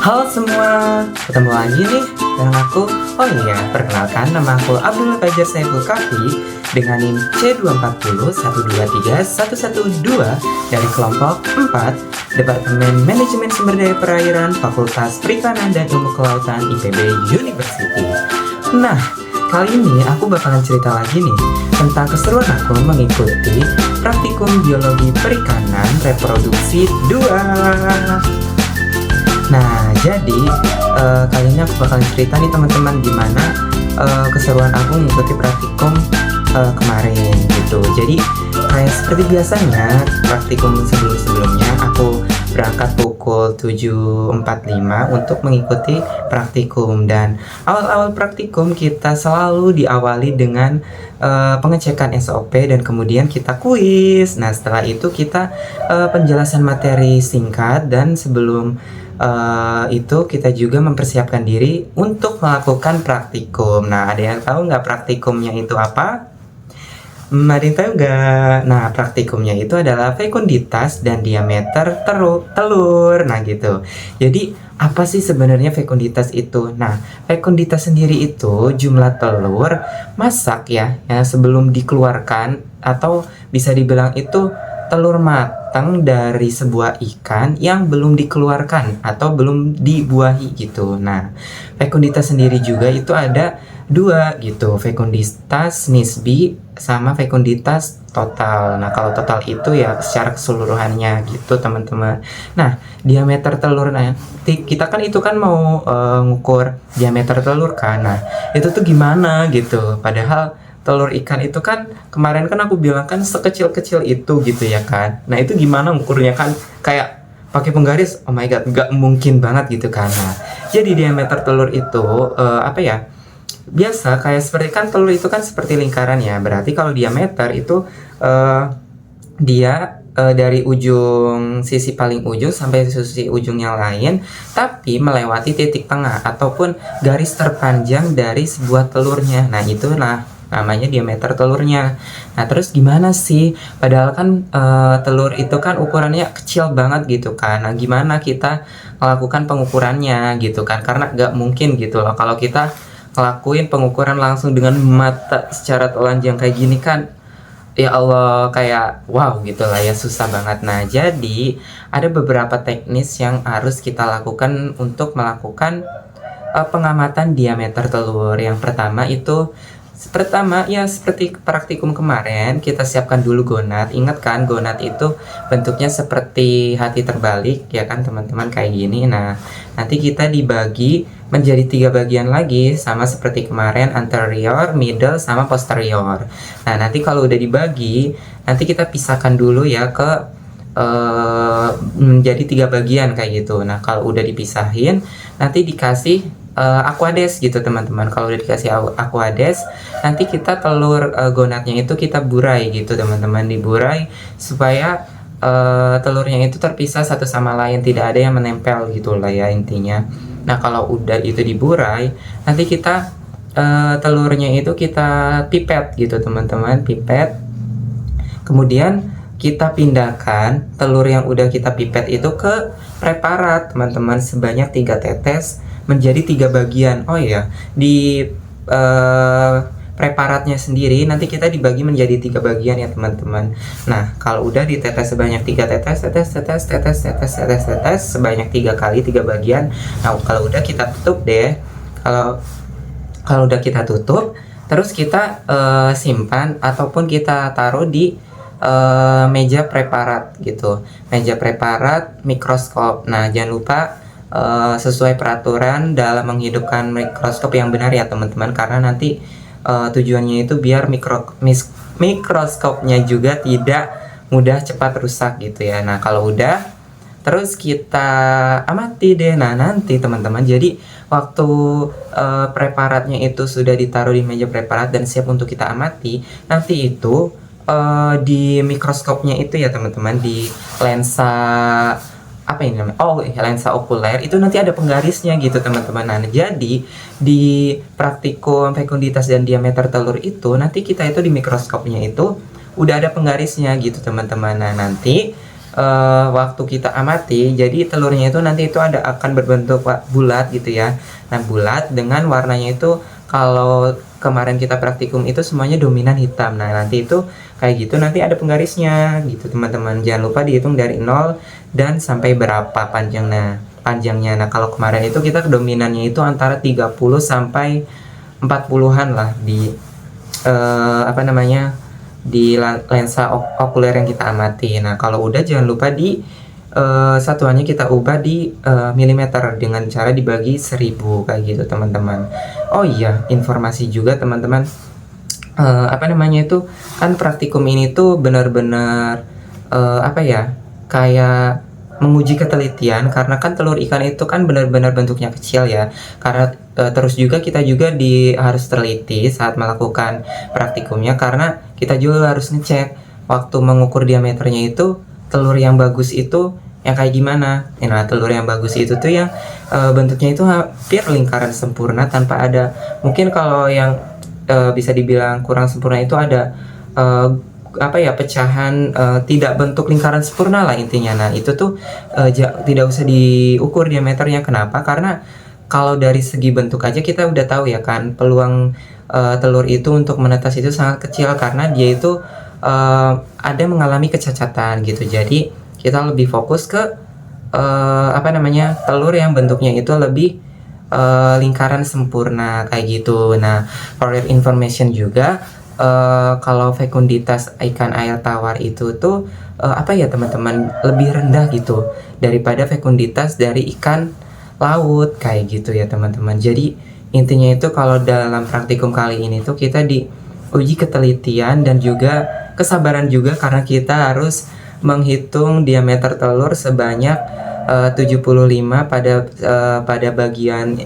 Halo semua, ketemu lagi nih dengan aku. Oh iya, perkenalkan nama aku Abdullah Fajar Saiful Kahfi dengan NIM C240123112 dari kelompok 4 Departemen Manajemen Sumber Daya Perairan Fakultas Perikanan dan Ilmu Kelautan IPB University. Nah, kali ini aku bakalan cerita lagi nih tentang keseruan aku mengikuti praktikum biologi perikanan reproduksi 2. Nah, jadi kali ini aku bakal cerita nih teman-teman gimana keseruan aku mengikuti praktikum kemarin gitu. Jadi kayak seperti biasanya praktikum sebelum-sebelumnya aku berangkat pukul 7.45 untuk mengikuti praktikum, dan awal-awal praktikum kita selalu diawali dengan pengecekan SOP dan kemudian kita kuis. Nah, setelah itu kita penjelasan materi singkat, dan sebelum itu kita juga mempersiapkan diri untuk melakukan praktikum. Nah, ada yang tahu nggak praktikumnya itu apa? Ada yang tahu nggak? Nah, praktikumnya itu adalah fekunditas dan diameter telur. Nah, gitu. Jadi, apa sih sebenarnya fekunditas itu? Nah, fekunditas sendiri itu jumlah telur masak ya, yang sebelum dikeluarkan, atau bisa dibilang itu telur matang dari sebuah ikan yang belum dikeluarkan atau belum dibuahi gitu. Nah, fekunditas sendiri juga itu ada dua gitu, fekunditas nisbi sama fekunditas total. Nah, kalau total itu ya secara keseluruhannya gitu teman-teman. Nah, diameter telur, nanti kita kan itu kan mau ngukur diameter telur kan. Nah, itu tuh gimana gitu, padahal telur ikan itu kan kemarin kan aku bilang kan sekecil-kecil itu gitu ya kan. Nah, itu gimana ngukurnya kan, kayak pakai penggaris, oh my god, nggak mungkin banget gitu kan. Nah, jadi diameter telur itu apa ya, biasa kayak seperti kan telur itu kan seperti lingkaran ya. Berarti kalau diameter itu dia dari ujung sisi paling ujung sampai sisi ujung yang lain, tapi melewati titik tengah ataupun garis terpanjang dari sebuah telurnya. Nah, itulah namanya diameter telurnya. Nah, terus gimana sih? Padahal kan telur itu kan ukurannya kecil banget gitu kan. Nah, gimana kita melakukan pengukurannya gitu kan? Karena nggak mungkin gitu loh kalau kita ngelakuin pengukuran langsung dengan mata secara telanjang kayak gini kan. Ya Allah, kayak wow gitu lah ya, susah banget. Nah, jadi ada beberapa teknis yang harus kita lakukan untuk melakukan pengamatan diameter telur. Yang pertama ya seperti praktikum kemarin, kita siapkan dulu gonat. Ingat kan, gonat itu bentuknya seperti hati terbalik ya kan teman-teman, kayak gini. Nah, nanti kita dibagi menjadi 3 bagian lagi, sama seperti kemarin, anterior, middle, sama posterior. Nah, nanti kalau udah dibagi, nanti kita pisahkan dulu ya ke menjadi 3 bagian kayak gitu. Nah, kalau udah dipisahin, nanti dikasih aquades gitu teman-teman. Kalau udah dikasih aquades, nanti kita telur gonatnya itu kita burai gitu teman-teman, diburai supaya telurnya itu terpisah satu sama lain, tidak ada yang menempel gitu lah ya intinya. Nah, kalau udah itu diburai, nanti kita telurnya itu kita pipet gitu teman-teman, pipet. Kemudian kita pindahkan telur yang udah kita pipet itu ke preparat teman-teman, sebanyak 3 tetes menjadi 3 bagian. Oh iya, di preparatnya sendiri nanti kita dibagi menjadi 3 bagian ya teman-teman. Nah, kalau udah ditetes sebanyak 3 tetes sebanyak 3 kali 3 bagian. Nah, kalau udah kita tutup deh. Kalau udah kita tutup, terus kita simpan ataupun kita taruh di meja preparat gitu. Meja preparat mikroskop. Nah, jangan lupa sesuai peraturan dalam menghidupkan mikroskop yang benar ya teman-teman, karena nanti tujuannya itu biar mikroskopnya juga tidak mudah cepat rusak gitu ya. Nah, kalau udah, terus kita amati deh. Nah, nanti teman-teman, jadi waktu preparatnya itu sudah ditaruh di meja preparat dan siap untuk kita amati, nanti itu di mikroskopnya itu ya teman-teman, di lensa apa ini namanya? Oh, lensa okuler itu nanti ada penggarisnya gitu teman-teman. Nah, jadi di praktikum fekunditas dan diameter telur itu nanti kita itu di mikroskopnya itu udah ada penggarisnya gitu teman-teman. Nah, nanti waktu kita amati, jadi telurnya itu nanti itu akan berbentuk bulat gitu ya. Nah, bulat dengan warnanya itu kalau kemarin kita praktikum itu semuanya dominan hitam. Nah, nanti itu kayak gitu nanti ada penggarisnya gitu, teman-teman. Jangan lupa dihitung dari 0 dan sampai berapa panjangnya. Nah, kalau kemarin itu kita dominannya itu antara 30 sampai 40-an lah di di lensa okuler yang kita amati. Nah, kalau udah jangan lupa di satuannya kita ubah di milimeter dengan cara dibagi 1000 kayak gitu, teman-teman. Oh iya, informasi juga teman-teman, itu kan praktikum ini tuh benar-benar kayak menguji ketelitian, karena kan telur ikan itu kan benar-benar bentuknya kecil ya. Karena terus juga kita juga harus teliti saat melakukan praktikumnya, karena kita juga harus ngecek waktu mengukur diameternya itu telur yang bagus itu yang kayak gimana. Nah, telur yang bagus itu tuh yang bentuknya itu hampir lingkaran sempurna tanpa ada, mungkin kalau yang bisa dibilang kurang sempurna itu ada pecahan, tidak bentuk lingkaran sempurna lah intinya. Nah, itu tuh tidak usah diukur diameternya. Kenapa? Karena kalau dari segi bentuk aja kita udah tahu ya kan, peluang telur itu untuk menetas itu sangat kecil karena dia itu ada mengalami kecacatan gitu. Jadi kita lebih fokus ke telur yang bentuknya itu lebih lingkaran sempurna kayak gitu. Nah, for your information juga, kalau fekunditas ikan air tawar itu tuh teman-teman, lebih rendah gitu daripada fekunditas dari ikan laut kayak gitu ya, teman-teman. Jadi intinya itu kalau dalam praktikum kali ini tuh kita diuji ketelitian dan juga kesabaran juga, karena kita harus menghitung diameter telur sebanyak 75 pada bagian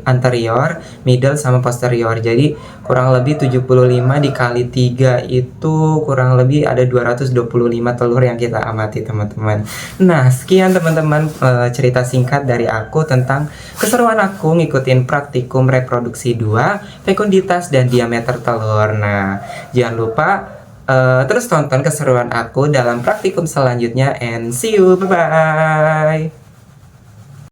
anterior, middle sama posterior. Jadi kurang lebih 75 dikali 3 itu kurang lebih ada 225 telur yang kita amati, teman-teman. Nah, sekian teman-teman cerita singkat dari aku tentang keseruan aku ngikutin praktikum reproduksi 2, fekunditas dan diameter telur. Nah, jangan lupa terus tonton keseruan aku dalam praktikum selanjutnya, and see you, bye bye.